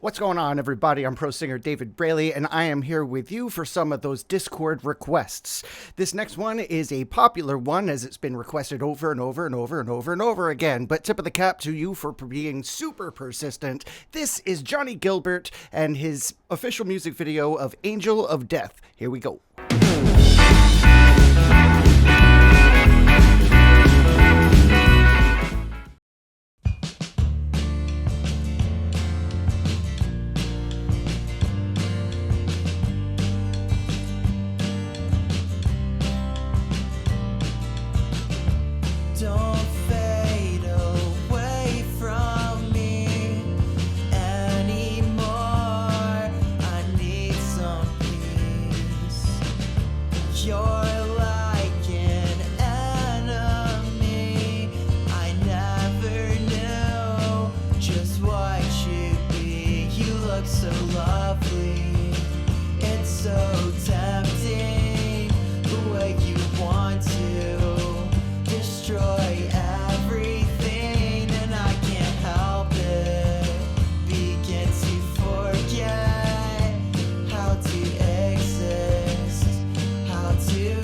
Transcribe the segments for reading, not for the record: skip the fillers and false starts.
What's going on, everybody? I'm pro singer David Brailey, and I am here with you for some of those Discord requests. This next one is a popular one, as it's been requested over and over and over and over and over again. But tip of the cap to you for being super persistent. This is Johnnie Guilbert and his official music video of Angel of Death. Here we go. Don't fade away from me anymore. I need some peace. You're like an enemy. I never knew just what you'd be. You look so lovely. It's so tempting the way you want to destroy everything, and I can't help it. Begin to forget how to exist, how to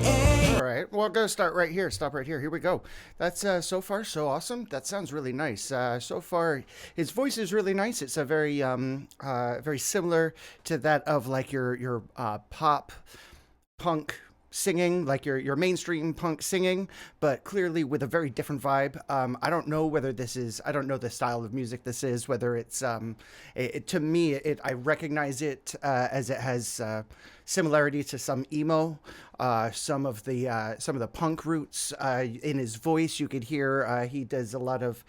live. All right, well, go start right here. Stop right here. Here we go. That's so far so awesome. That sounds really nice. So far, his voice is really nice. It's a very similar to that of like your pop punk singing, like your mainstream punk singing, but clearly with a very different vibe. I don't know whether this is, I don't know the style of music this is, whether it's, to me, I recognize it as it has similarity to some emo, some of the punk roots in his voice. You could hear he has a lot of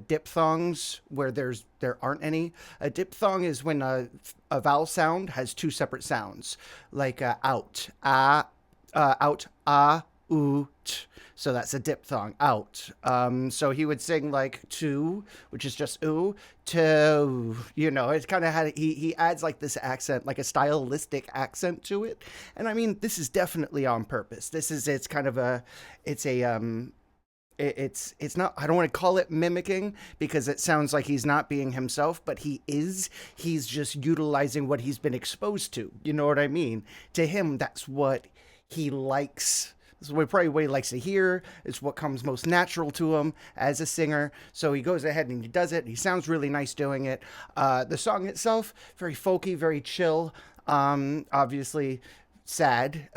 diphthongs where there aren't any. A diphthong is when a vowel sound has two separate sounds, like out, ooh, t. So that's a diphthong, out. So he would sing like to, which is just ooh, to, it's kind of had, he adds like this accent, like a stylistic accent to it. And I mean, this is definitely on purpose. It's kind of it's not, I don't want to call it mimicking because it sounds like he's not being himself, but he's just utilizing what he's been exposed to. You know what I mean? To him, that's what he likes. This is probably what he likes to hear. It's what comes most natural to him as a singer. So he goes ahead and he does it. He sounds really nice doing it. The song itself, very folky, very chill. Obviously sad,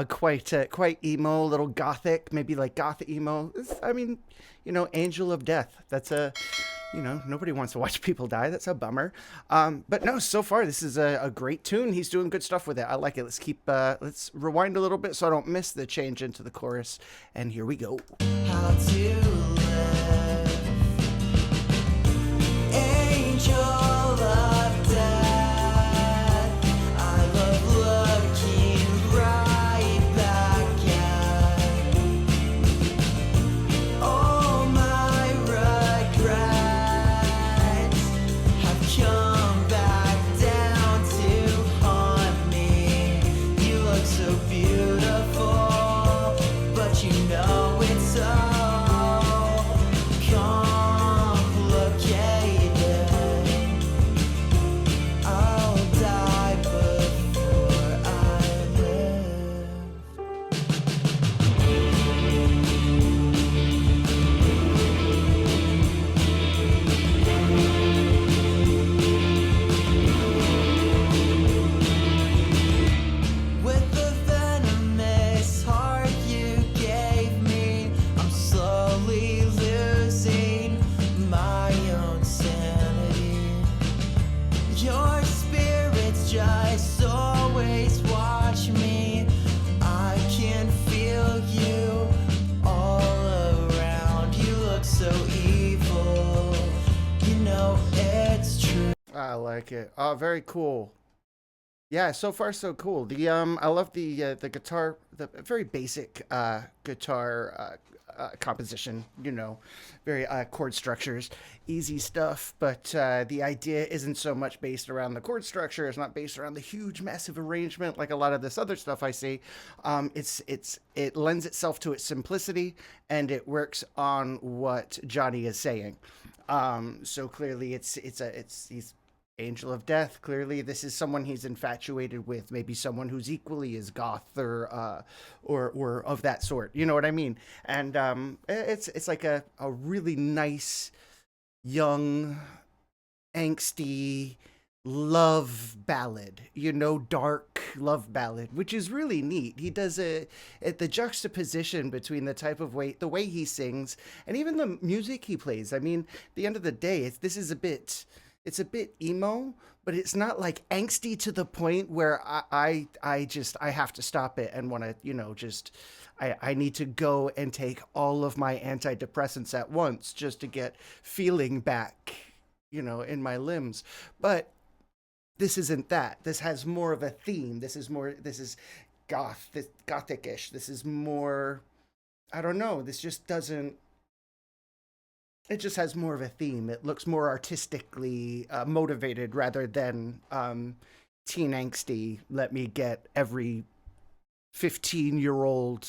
quite emo, a little gothic, maybe like goth emo. I mean, Angel of Death. That's nobody wants to watch people die. That's a bummer. But no, so far this is a great tune. He's doing good stuff with it. I like it. Let's rewind a little bit so I don't miss the change into the chorus. And here we go. How to live. Angel of death. I love looking right back at all my regrets have come back down to haunt me. You look so beautiful, but you know it's so complicated. I'll die before I live. With the venomous heart you gave me, I'm slowly losing my own sanity. Your spirits just always watch me. I can feel you all around. You look so evil. You know it's true. I like it. Oh, very cool. Yeah, so far so cool. I love the guitar, the very basic guitar composition, very chord structures, easy stuff. But the idea isn't so much based around the chord structure. It's not based around the huge, massive arrangement like a lot of this other stuff I see. It lends itself to its simplicity, and it works on what Johnny is saying. So clearly, he's Angel of Death. Clearly, this is someone he's infatuated with. Maybe someone who's equally as goth or of that sort. You know what I mean? And it's like a really nice, young, angsty love ballad. Dark love ballad, which is really neat. He does the juxtaposition between the way he sings, and even the music he plays. I mean, at the end of the day, it's a bit emo, but it's not like angsty to the point where I have to stop it and want to, I need to go and take all of my antidepressants at once just to get feeling back, in my limbs. But this isn't that. This has more of a theme. This is gothic-ish. This is more, I don't know. It just has more of a theme. It looks more artistically motivated rather than teen angsty. Let me get every 15-year-old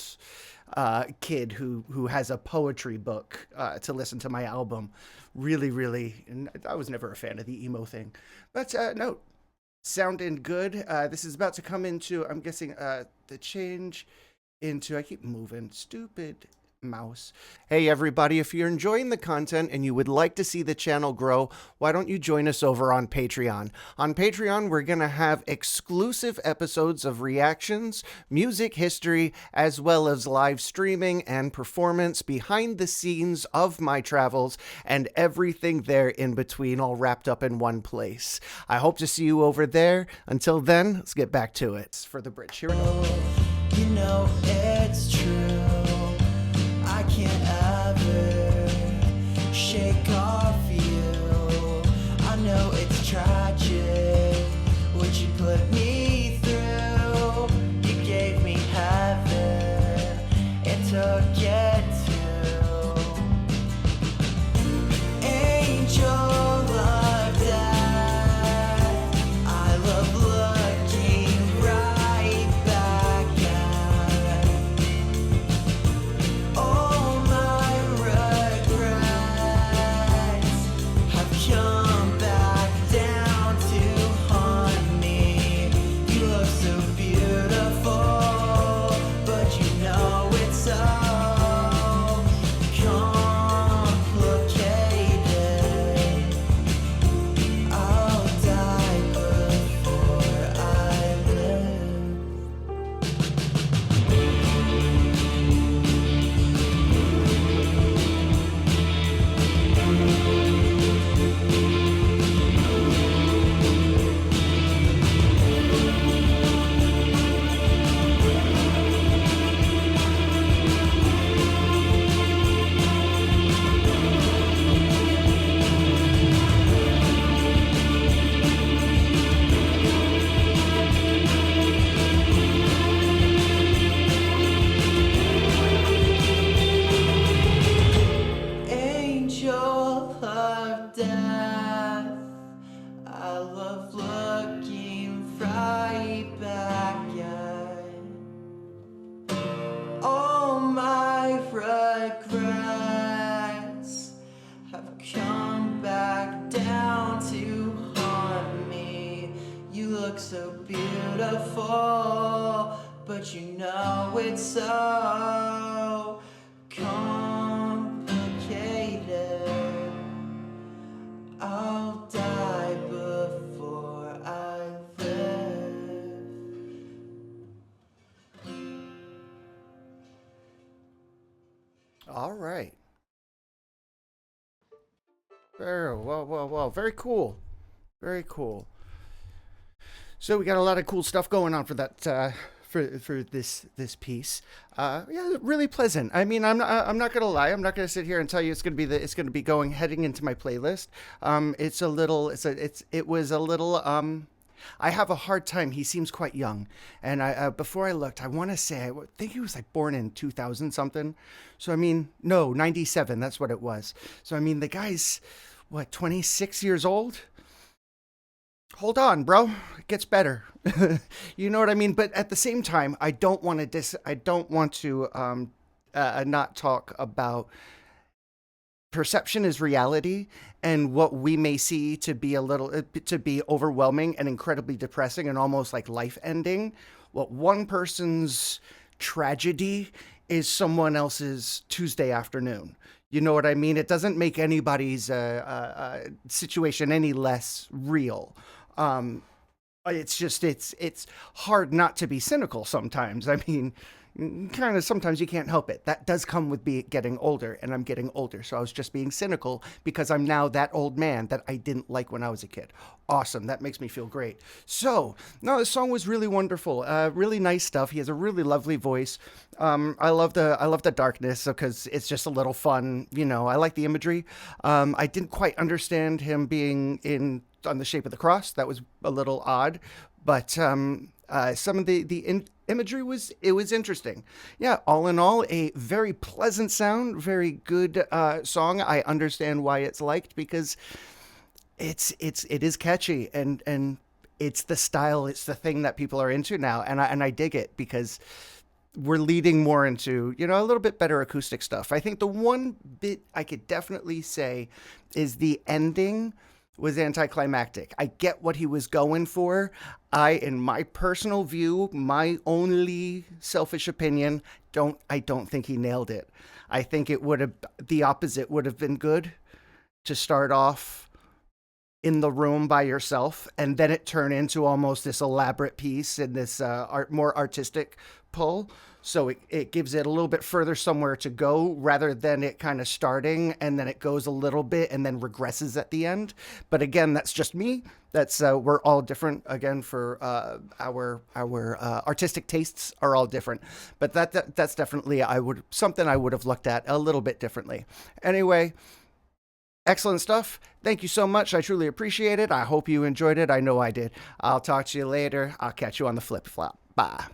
kid who has a poetry book to listen to my album. Really, really. And I was never a fan of the emo thing. But no, sounding good. This is about to come into, I'm guessing, the change into, I keep moving, stupid mouse. Hey everybody, if you're enjoying the content and you would like to see the channel grow, why don't you join us over on Patreon? On Patreon, we're going to have exclusive episodes of reactions, music history, as well as live streaming and performance behind the scenes of my travels and everything there in between, all wrapped up in one place. I hope to see you over there. Until then, let's get back to it. For the bridge, here we go. It's true. I can't ever shake off you. I know it's tragic what you put me through. You gave me heaven and took it too. Angel of death, I love looking right back at all my regrets have come back down to haunt me. You look so beautiful, but you know it's so complicated. I'll die before I live. Angel of death, I love looking right back at all my regrets have come back down to haunt me. You look so beautiful, but you know it's so complicated. I'll die before I live. All right. Very well. Very cool. Very cool. So we got a lot of cool stuff going on for that for this piece. Yeah, really pleasant. I mean, I'm not gonna lie. I'm not gonna sit here and tell you it's gonna be heading into my playlist. It was a little I have a hard time. He seems quite young, and I before I looked, I want to say I think he was like born in 2000 something. So I mean, no, 97. That's what it was. So I mean, the guy's what 26 years old. Hold on, bro. It gets better. You know what I mean? But at the same time, I don't want to I don't want to not talk about perception is reality, and what we may see to be a little to be overwhelming and incredibly depressing and almost like life ending, what one person's tragedy is someone else's Tuesday afternoon. You know what I mean? It doesn't make anybody's situation any less real. um it's just it's hard not to be cynical sometimes. I mean, kind of sometimes you can't help it. That does come with getting older, and I'm getting older. So I was just being cynical because I'm now that old man that I didn't like when I was a kid. Awesome. That makes me feel great. So, no, the song was really wonderful. Really nice stuff. He has a really lovely voice. I love the darkness because it's just a little fun. You know, I like the imagery. I didn't quite understand him being in on the shape of the cross. That was a little odd, but some of the imagery was interesting. Yeah, all in all, a very pleasant sound, very good song. I understand why it's liked because it is catchy, and it's the style, it's the thing that people are into now, and I dig it because we're leading more into, you know, a little bit better acoustic stuff. I think the one bit I could definitely say is the ending was anticlimactic. I get what he was going for. In my personal view, my only selfish opinion, I don't think he nailed it. I think it would have, the opposite would have been good, to start off in the room by yourself, and then it turn into almost this elaborate piece and this more artistic pull. So it gives it a little bit further somewhere to go, rather than it kind of starting and then it goes a little bit and then regresses at the end. But again, that's just me. That's we're all different. Again, for our artistic tastes are all different. But that's definitely something I would have looked at a little bit differently. Anyway, excellent stuff. Thank you so much. I truly appreciate it. I hope you enjoyed it. I know I did. I'll talk to you later. I'll catch you on the flip flop. Bye.